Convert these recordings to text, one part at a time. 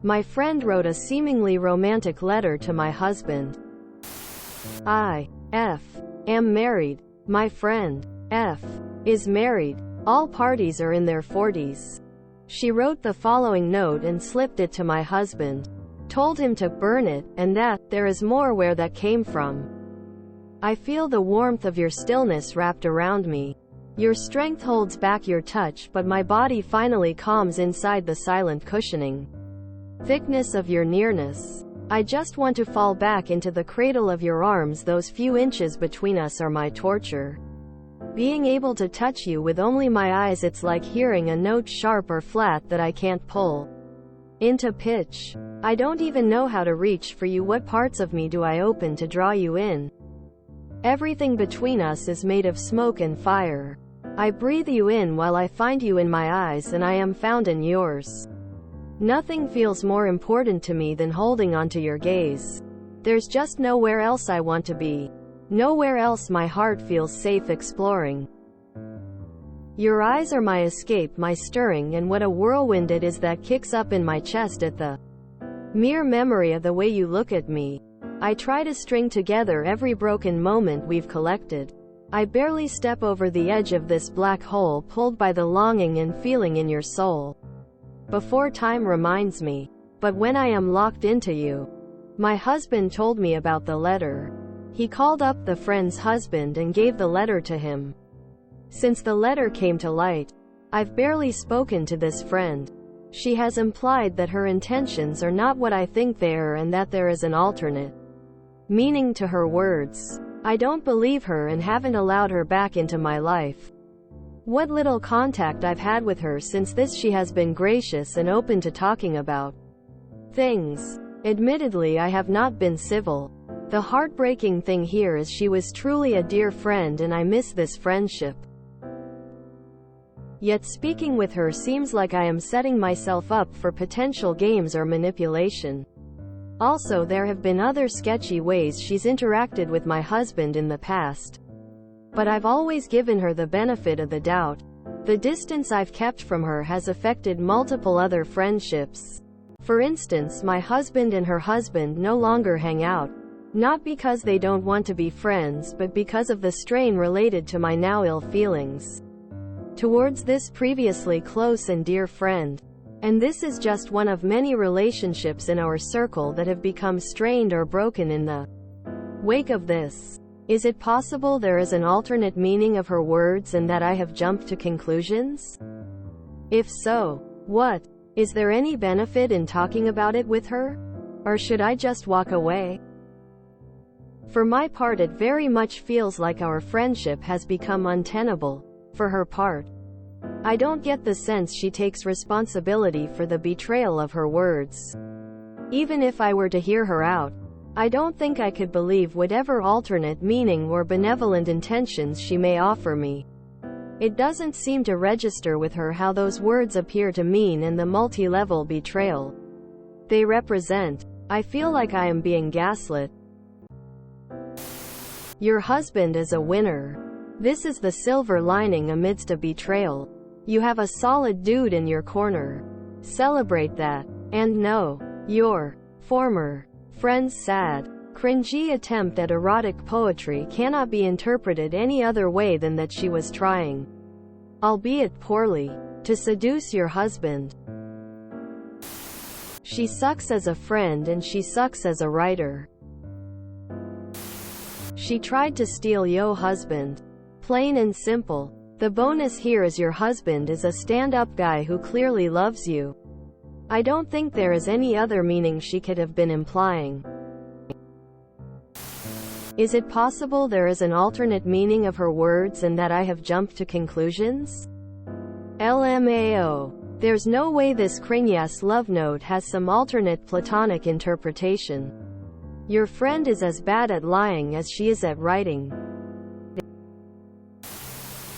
My friend wrote a seemingly romantic letter to my husband. I am married. My friend is married. All parties are in their 40s. She wrote the following note and slipped it to my husband. Told him to burn it, and that there is more where that came from. I feel the warmth of your stillness wrapped around me. Your strength holds back your touch, but my body finally calms inside the silent cushioning. Thickness of your nearness. I just want to fall back into the cradle of your arms. Those few inches between us are my torture. Being able to touch you with only my eyes, it's like hearing a note sharp or flat that I can't pull into pitch. I don't even know how to reach for you. What parts of me do I open to draw you in? Everything between us is made of smoke and fire. I breathe you in while I find you in my eyes, and I am found in yours. Nothing feels more important to me than holding onto your gaze. There's just nowhere else I want to be. Nowhere else my heart feels safe exploring. Your eyes are my escape, my stirring, and what a whirlwind it is that kicks up in my chest at the mere memory of the way you look at me. I try to string together every broken moment we've collected. I barely step over the edge of this black hole, pulled by the longing and feeling in your soul. Before time reminds me. But when I am locked into you. My husband told me about the letter. He called up the friend's husband and gave the letter to him. Since the letter came to light, I've barely spoken to this friend. She has implied that her intentions are not what I think they are, and that there is an alternate meaning to her words. I don't believe her and haven't allowed her back into my life. What little contact I've had with her since this, she has been gracious and open to talking about things. Admittedly, I have not been civil. The heartbreaking thing here is she was truly a dear friend, and I miss this friendship. Yet speaking with her seems like I am setting myself up for potential games or manipulation. Also, there have been other sketchy ways she's interacted with my husband in the past. But I've always given her the benefit of the doubt. The distance I've kept from her has affected multiple other friendships. For instance, my husband and her husband no longer hang out. Not because they don't want to be friends, but because of the strain related to my now ill feelings towards this previously close and dear friend. And this is just one of many relationships in our circle that have become strained or broken in the wake of this. Is it possible there is an alternate meaning of her words and that I have jumped to conclusions? If so, what? Is there any benefit in talking about it with her? Or should I just walk away? For my part, it very much feels like our friendship has become untenable. For her part, I don't get the sense she takes responsibility for the betrayal of her words. Even if I were to hear her out, I don't think I could believe whatever alternate meaning or benevolent intentions she may offer me. It doesn't seem to register with her how those words appear to mean and the multi-level betrayal they represent. I feel like I am being gaslit. Your husband is a winner. This is the silver lining amidst a betrayal. You have a solid dude in your corner. Celebrate that. And no, your former friend's sad, cringy attempt at erotic poetry cannot be interpreted any other way than that she was trying, albeit poorly, to seduce your husband. She sucks as a friend and she sucks as a writer. She tried to steal your husband. Plain and simple. The bonus here is your husband is a stand-up guy who clearly loves you. I don't think there is any other meaning she could have been implying. Is it possible there is an alternate meaning of her words and that I have jumped to conclusions? LMAO. There's no way this Kringyas love note has some alternate platonic interpretation. Your friend is as bad at lying as she is at writing.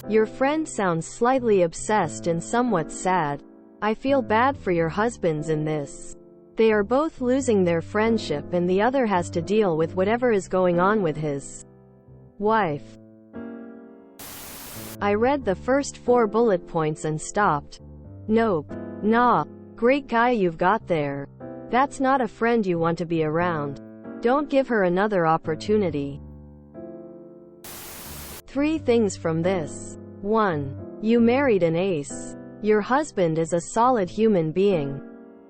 Your friend sounds slightly obsessed and somewhat sad. I feel bad for your husbands in this. They are both losing their friendship and the other has to deal with whatever is going on with his wife. I read the first 4 bullet points and stopped. Nope. Nah. Great guy you've got there. That's not a friend you want to be around. Don't give her another opportunity. 3 things from this. 1. You married an ace. Your husband is a solid human being.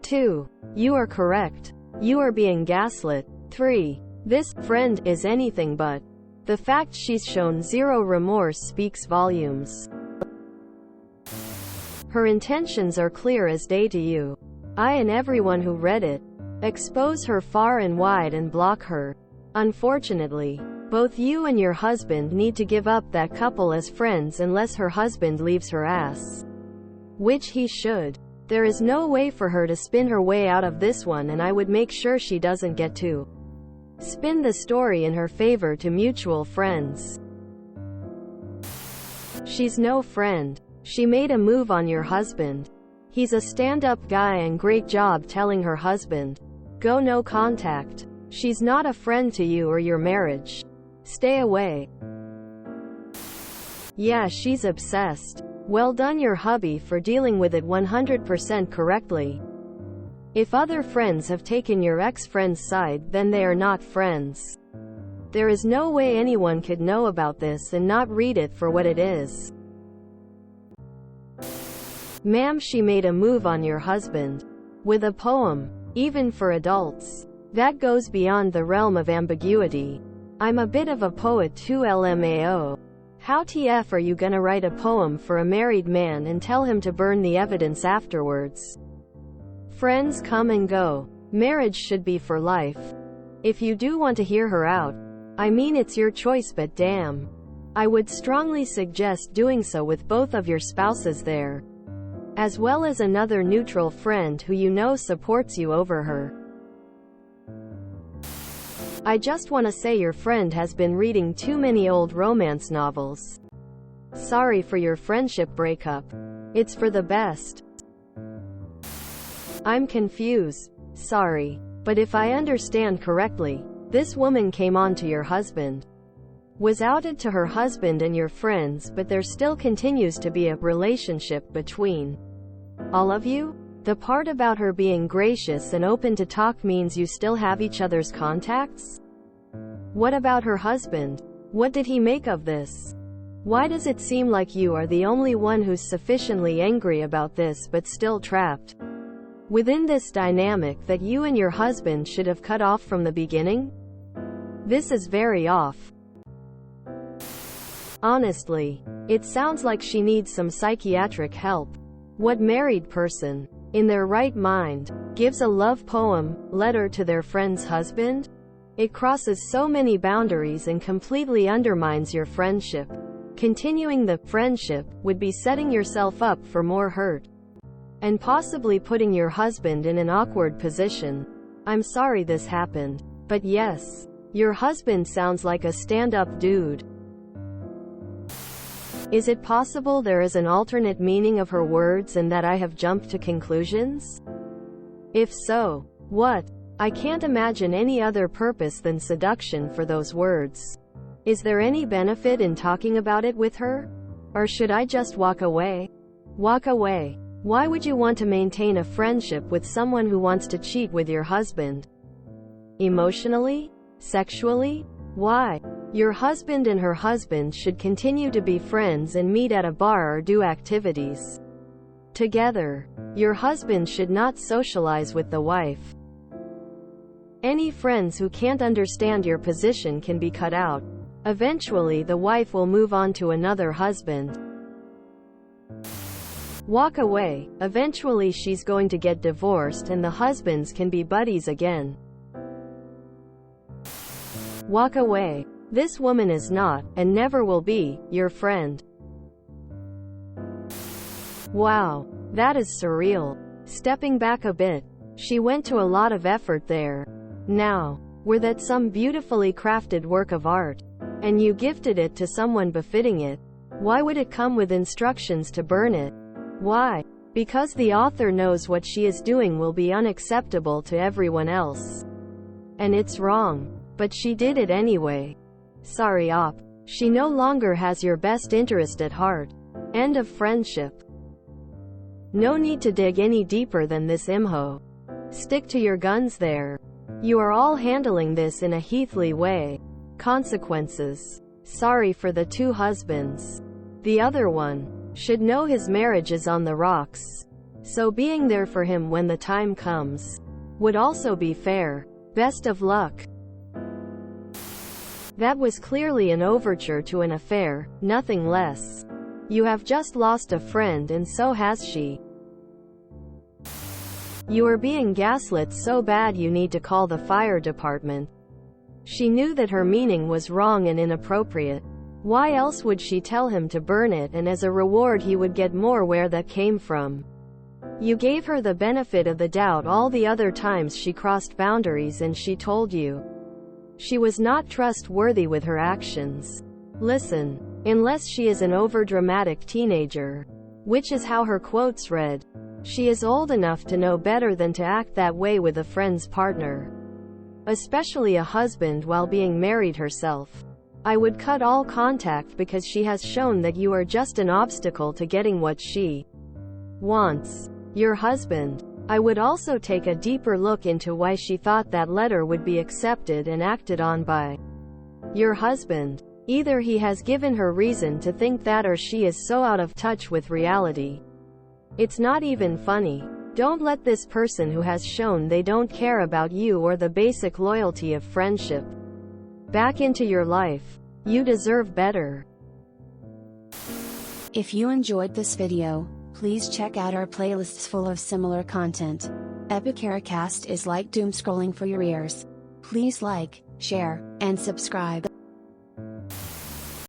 2. You are correct. You are being gaslit. 3. This friend is anything but. The fact she's shown zero remorse speaks volumes. Her intentions are clear as day to you. I and everyone who read it. Expose her far and wide and block her. Unfortunately, both you and your husband need to give up that couple as friends unless her husband leaves her ass. Which he should. There is no way for her to spin her way out of this one, and I would make sure she doesn't get to spin the story in her favor to mutual friends. She's no friend. She made a move on your husband. He's a stand-up guy and great job telling her husband, go no contact. She's not a friend to you or your marriage. Stay away. Yeah, she's obsessed. Well done your hubby for dealing with it 100% correctly. If other friends have taken your ex-friend's side, then they are not friends. There is no way anyone could know about this and not read it for what it is. Ma'am, she made a move on your husband. With a poem. Even for adults. That goes beyond the realm of ambiguity. I'm a bit of a poet too, LMAO. How TF are you gonna write a poem for a married man and tell him to burn the evidence afterwards? Friends come and go. Marriage should be for life. If you do want to hear her out, I mean it's your choice, but damn. I would strongly suggest doing so with both of your spouses there, as well as another neutral friend who you know supports you over her. I just want to say your friend has been reading too many old romance novels. Sorry for your friendship breakup. It's for the best. I'm confused. Sorry. But if I understand correctly, this woman came on to your husband, was outed to her husband and your friends, but there still continues to be a relationship between all of you? The part about her being gracious and open to talk means you still have each other's contacts? What about her husband? What did he make of this? Why does it seem like you are the only one who's sufficiently angry about this but still trapped within this dynamic that you and your husband should have cut off from the beginning? This is very off. Honestly, it sounds like she needs some psychiatric help. What married person, in their right mind, gives a love poem, letter to their friend's husband? It crosses so many boundaries and completely undermines your friendship. Continuing the friendship would be setting yourself up for more hurt, and possibly putting your husband in an awkward position. I'm sorry this happened. But yes, your husband sounds like a stand-up dude. Is it possible there is an alternate meaning of her words and that I have jumped to conclusions? If so, what? I can't imagine any other purpose than seduction for those words. Is there any benefit in talking about it with her? Or should I just walk away? Walk away. Why would you want to maintain a friendship with someone who wants to cheat with your husband? Emotionally? Sexually? Why? Your husband and her husband should continue to be friends and meet at a bar or do activities together. Your husband should not socialize with the wife. Any friends who can't understand your position can be cut out. Eventually the wife will move on to another husband. Walk away. Eventually she's going to get divorced and the husbands can be buddies again. Walk away. This woman is not, and never will be, your friend. Wow. That is surreal. Stepping back a bit, she went to a lot of effort there. Now, were that some beautifully crafted work of art, and you gifted it to someone befitting it, why would it come with instructions to burn it? Why? Because the author knows what she is doing will be unacceptable to everyone else. And it's wrong. But she did it anyway. Sorry op. She no longer has your best interest at heart. End of friendship. No need to dig any deeper than this, imho. Stick to your guns there. You are all handling this in a heathly way. Consequences. Sorry for the two husbands. The other one should know his marriage is on the rocks. So being there for him when the time comes would also be fair. Best of luck. That was clearly an overture to an affair, nothing less. You have just lost a friend and so has she. You are being gaslit so bad you need to call the fire department. She knew that her meaning was wrong and inappropriate. Why else would she tell him to burn it, and as a reward he would get more where that came from? You gave her the benefit of the doubt all the other times she crossed boundaries, and she told you she was not trustworthy with her actions. Listen, unless she is an overdramatic teenager, which is how her quotes read, she is old enough to know better than to act that way with a friend's partner, especially a husband while being married herself. I would cut all contact because she has shown that you are just an obstacle to getting what she wants. Your husband. I would also take a deeper look into why she thought that letter would be accepted and acted on by your husband. Either he has given her reason to think that, or she is so out of touch with reality. It's not even funny. Don't let this person who has shown they don't care about you or the basic loyalty of friendship back into your life. You deserve better. If you enjoyed this video, please check out our playlists full of similar content. Epicaricast is like doom scrolling for your ears. Please like, share, and subscribe.